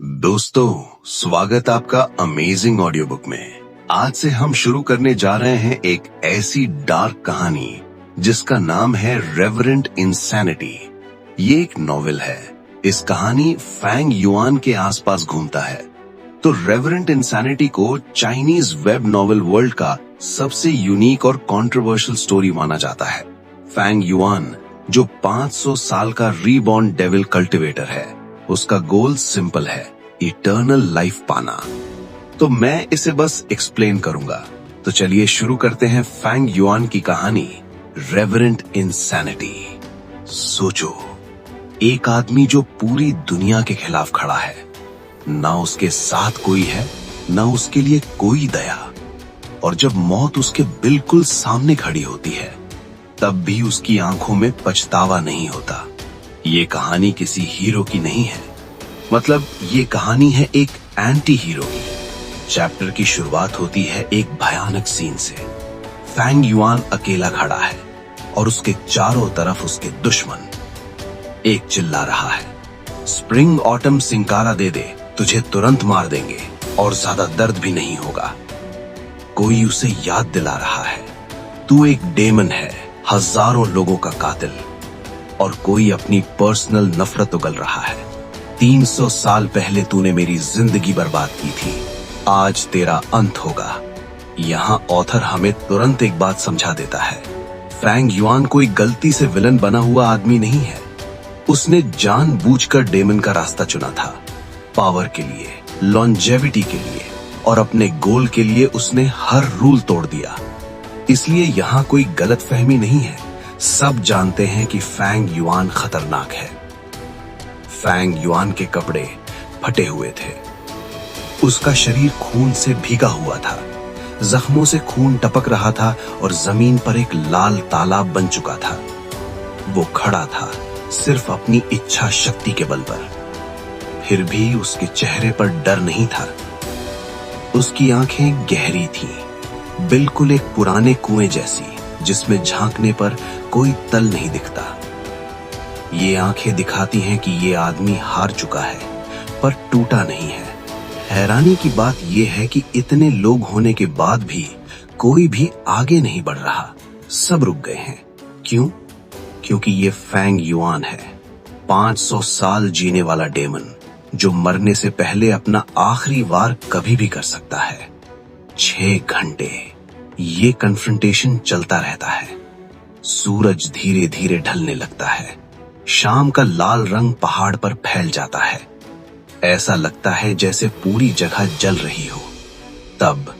दोस्तों, स्वागत आपका अमेजिंग ऑडियो बुक में। आज से हम शुरू करने जा रहे हैं एक ऐसी डार्क कहानी जिसका नाम है रेवरेंट इंसैनिटी। ये एक नॉवेल है। इस कहानी फैंग युआन के आसपास घूमता है। तो रेवरेंट इंसैनिटी को चाइनीज वेब नॉवेल वर्ल्ड का सबसे यूनिक और कंट्रोवर्शियल स्टोरी माना जाता है। फैंग युआन, जो 500 साल का रीबॉर्न डेविल कल्टिवेटर है, उसका गोल सिंपल है, इटर्नल लाइफ पाना। तो मैं इसे बस एक्सप्लेन करूंगा। तो चलिए शुरू करते हैं फैंग युआन की कहानी रेवरेंट इंसैनिटी। सोचो, एक आदमी जो पूरी दुनिया के खिलाफ खड़ा है, ना उसके साथ कोई है, ना उसके लिए कोई दया, और जब मौत उसके बिल्कुल सामने खड़ी होती है, तब भी उसकी आंखों में पछतावा नहीं होता। ये कहानी किसी हीरो की नहीं है, मतलब ये कहानी है एक एंटी हीरो की। चैप्टर की शुरुआत होती है एक भयानक सीन से। फैंग युआन अकेला खड़ा है और उसके चारों तरफ उसके दुश्मन। एक चिल्ला रहा है, स्प्रिंग ऑटम सिंकारा दे दे, तुझे तुरंत मार देंगे और ज्यादा दर्द भी नहीं होगा। कोई उसे याद दिला रहा है, तू एक डेमन है, हजारों लोगों का कातिल। और कोई अपनी पर्सनल नफरत उगल रहा है, 300 साल पहले तूने मेरी जिंदगी बर्बाद की थी, आज तेरा अंत होगा। यहाँ ऑथर हमें तुरंत एक बात समझा देता है, फैंग युआन कोई गलती से विलन बना हुआ आदमी नहीं है। उसने जानबूझकर डेमन का रास्ता चुना था, पावर के लिए, लॉन्जेविटी के लिए, और अपने गोल के लिए उसने हर रूल तोड़ दिया। इसलिए यहाँ कोई गलतफहमी नहीं है, सब जानते हैं कि फैंग युआन खतरनाक है। फैंग युआन के कपड़े फटे हुए थे, उसका शरीर खून से भीगा हुआ था, जख्मों से खून टपक रहा था और जमीन पर एक लाल तालाब बन चुका था। वो खड़ा था सिर्फ अपनी इच्छा शक्ति के बल पर। फिर भी उसके चेहरे पर डर नहीं था। उसकी आंखें गहरी थीं, बिल्कुल एक पुराने कुएं जैसी, जिसमें झांकने पर कोई तल नहीं दिखता। ये आंखें दिखाती हैं कि ये आदमी हार चुका है, पर टूटा नहीं है। हैरानी की बात यह है कि इतने लोग होने के बाद भी कोई भी आगे नहीं बढ़ रहा, सब रुक गए हैं। क्यों? क्योंकि ये फैंग युआन है, 500 साल जीने वाला डेमन, जो मरने से पहले अपना आखिरी वार कभी भी कर सकता है। 6 घंटे ये कन्फ्रंटेशन चलता रहता है। सूरज धीरे धीरे ढलने लगता है, शाम का लाल रंग पहाड़ पर फैल जाता है। ऐसा लगता है जैसे पूरी जगह जल रही हो। तब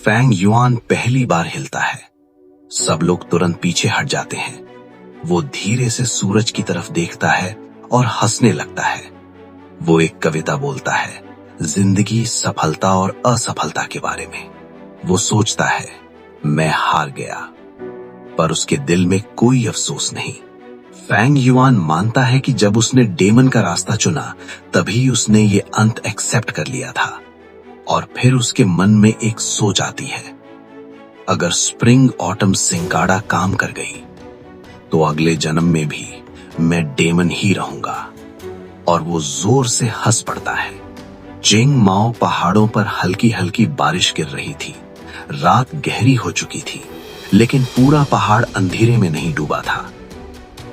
फैंग युआन पहली बार हिलता है। सब लोग तुरंत पीछे हट जाते हैं। वो धीरे से सूरज की तरफ देखता है और हंसने लगता है। वो एक कविता बोलता है, जिंदगी, सफलता और असफलता के बारे में। वो सोचता है, मैं हार गया, पर उसके दिल में कोई अफसोस नहीं। फैंग युआन मानता है कि जब उसने डेमन का रास्ता चुना, तभी उसने ये अंत एक्सेप्ट कर लिया था। और फिर उसके मन में एक सोच आती है, अगर स्प्रिंग ऑटम सिंकाड़ा काम कर गई, तो अगले जन्म में भी मैं डेमन ही रहूंगा। और वो जोर से हंस पड़ता है। चिंग माओ पहाड़ों पर हल्की हल्की बारिश गिर रही थी। रात गहरी हो चुकी थी, लेकिन पूरा पहाड़ अंधेरे में नहीं डूबा था।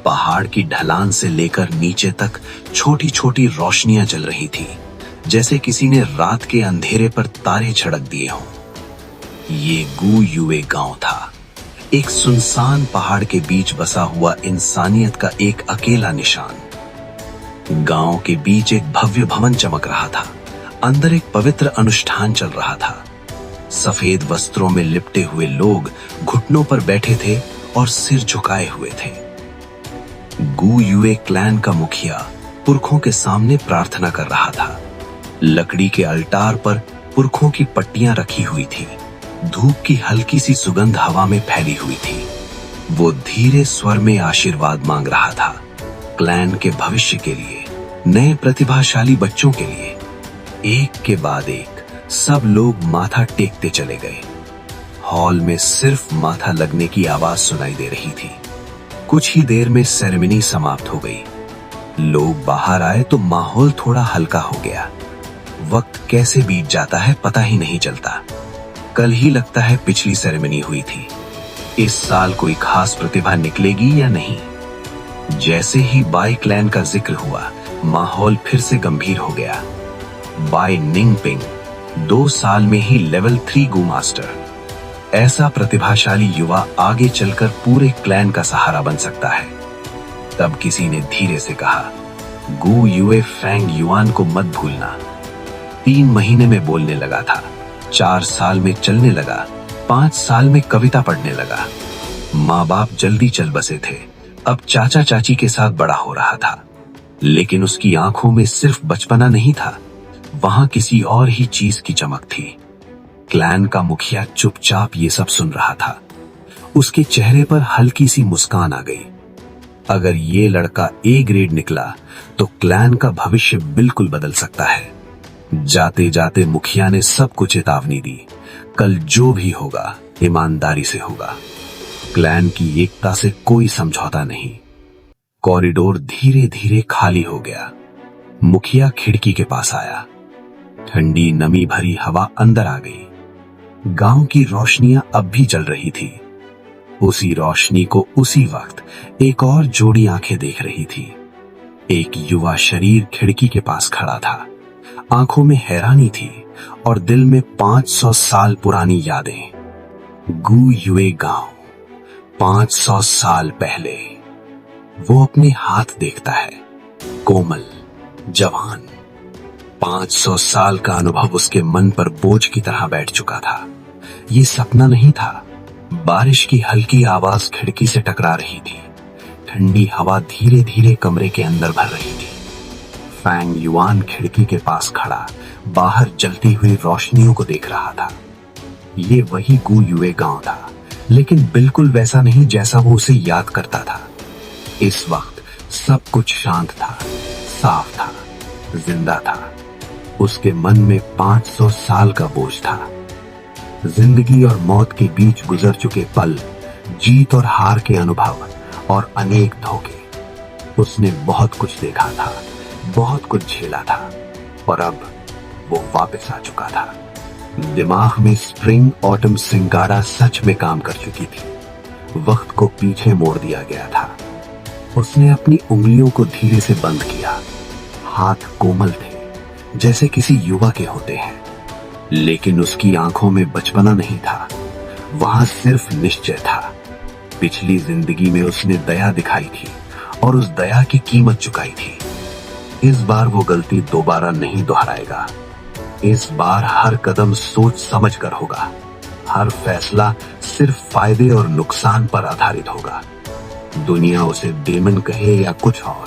पहाड़ की ढलान से लेकर नीचे तक छोटी छोटी रोशनियां जल रही थी, जैसे किसी ने रात के अंधेरे पर तारे छिड़क दिए हों। ये गु युए गांव था, एक सुनसान पहाड़ के बीच बसा हुआ इंसानियत का एक अकेला निशान। गांव के बीच एक भव्य भवन चमक रहा था। अंदर एक पवित्र अनुष्ठान चल रहा था। सफेद वस्त्रों में लिपटे हुए लोग घुटनों पर बैठे थे और सिर झुकाए हुए थे। गु युए क्लैन का मुखिया पुरखों के सामने प्रार्थना कर रहा था। लकड़ी के अल्टार पर पुरखों की पट्टियां रखी हुई थी। धूप की हल्की सी सुगंध हवा में फैली हुई थी। वो धीरे स्वर में आशीर्वाद मांग रहा था, क्लैन के भविष्य के लिए, नए प्रतिभाशाली बच्चों के लिए। एक के बाद एक सब लोग माथा टेकते चले गए। हॉल में सिर्फ माथा लगने की आवाज सुनाई दे रही थी। कुछ ही देर में सेरेमनी समाप्त हो गई। लोग बाहर आए तो माहौल थोड़ा हल्का हो गया। वक्त कैसे बीत जाता है पता ही नहीं चलता। कल ही लगता है पिछली सेरेमनी हुई थी। इस साल कोई खास प्रतिभा निकलेगी या नहीं? जैसे ही बाई क्लैन का जिक्र हुआ, माहौल फिर से गंभीर हो गया। बाई निंगपिंग 2 साल में ही लेवल 3 गू मास्टर। ऐसा प्रतिभाशाली युवा आगे चलकर पूरे क्लैन का सहारा बन सकता है। तब किसी ने धीरे से कहा, गू युए फैंग युआन को मत भूलना। 3 महीने में बोलने लगा था, 4 साल में चलने लगा, 5 साल में कविता पढ़ने लगा। माँ बाप जल्दी चल बसे थे, अब चाचा चाची के साथ बड़ा हो रहा था। लेकिन उसकी आंखों में सिर्फ बचपना नहीं था, वहां किसी और ही चीज की चमक थी। क्लैन का मुखिया चुपचाप ये सब सुन रहा था। उसके चेहरे पर हल्की सी मुस्कान आ गई। अगर ये लड़का ए ग्रेड निकला तो क्लैन का भविष्य बिल्कुल बदल सकता है। जाते जाते मुखिया ने सबको चेतावनी दी, कल जो भी होगा ईमानदारी से होगा। क्लैन की एकता से कोई समझौता नहीं। कॉरिडोर धीरे धीरे खाली हो गया। मुखिया खिड़की के पास आया। ठंडी नमी भरी हवा अंदर आ गई। गांव की रोशनियां अब भी जल रही थी। उसी रोशनी को उसी वक्त एक और जोड़ी आंखें देख रही थी। एक युवा शरीर खिड़की के पास खड़ा था। आंखों में हैरानी थी और दिल में 500 साल पुरानी यादें। गू युए गांव 500 साल पहले। वो अपने हाथ देखता है, कोमल, जवान। 500 साल का अनुभव उसके मन पर बोझ की तरह बैठ चुका था। ये सपना नहीं था। बारिश की हल्की आवाज खिड़की से टकरा रही थी। ठंडी हवा धीरे धीरे कमरे के अंदर भर रही थी। फैंग युआन खिड़की के पास खड़ा बाहर जलती हुई रोशनियों को देख रहा था। ये वही गू युए गांव था, लेकिन बिल्कुल वैसा नहीं जैसा वो उसे याद करता था। इस वक्त सब कुछ शांत था, साफ था, जिंदा था। उसके मन में 500 साल का बोझ था। जिंदगी और मौत के बीच गुजर चुके पल, जीत और हार के अनुभव और अनेक धोखे। उसने बहुत कुछ देखा था, बहुत कुछ झेला था और अब वो वापस आ चुका था। दिमाग में स्प्रिंग ऑटम सिंगाड़ा सच में काम कर चुकी थी। वक्त को पीछे मोड़ दिया गया था। उसने अपनी उंगलियों को धीरे से बंद किया। हाथ कोमल थे, जैसे किसी युवा के होते हैं, लेकिन उसकी आंखों में बचपना नहीं था। वहां सिर्फ निश्चय था। पिछली जिंदगी में उसने दया दिखाई थी और उस दया की कीमत चुकाई थी। इस बार वो गलती दोबारा नहीं दोहराएगा। इस बार हर कदम सोच समझ कर होगा। हर फैसला सिर्फ फायदे और नुकसान पर आधारित होगा। दुनिया उसे डेमन कहे या कुछ और,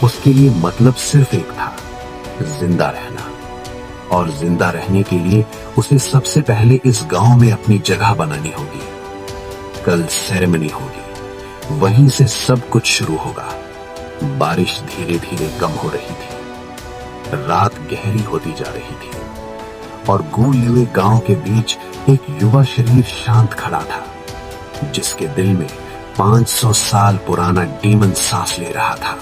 उसके लिए मतलब सिर्फ एक था, जिंदा रहना। और जिंदा रहने के लिए उसे सबसे पहले इस गांव में अपनी जगह बनानी होगी। कल सेरेमनी होगी, वहीं से सब कुछ शुरू होगा। बारिश धीरे धीरे कम हो रही थी। रात गहरी होती जा रही थी और गू युए गांव के बीच एक युवा शरीर शांत खड़ा था, जिसके दिल में 500 साल पुराना डीमन सांस ले रहा था।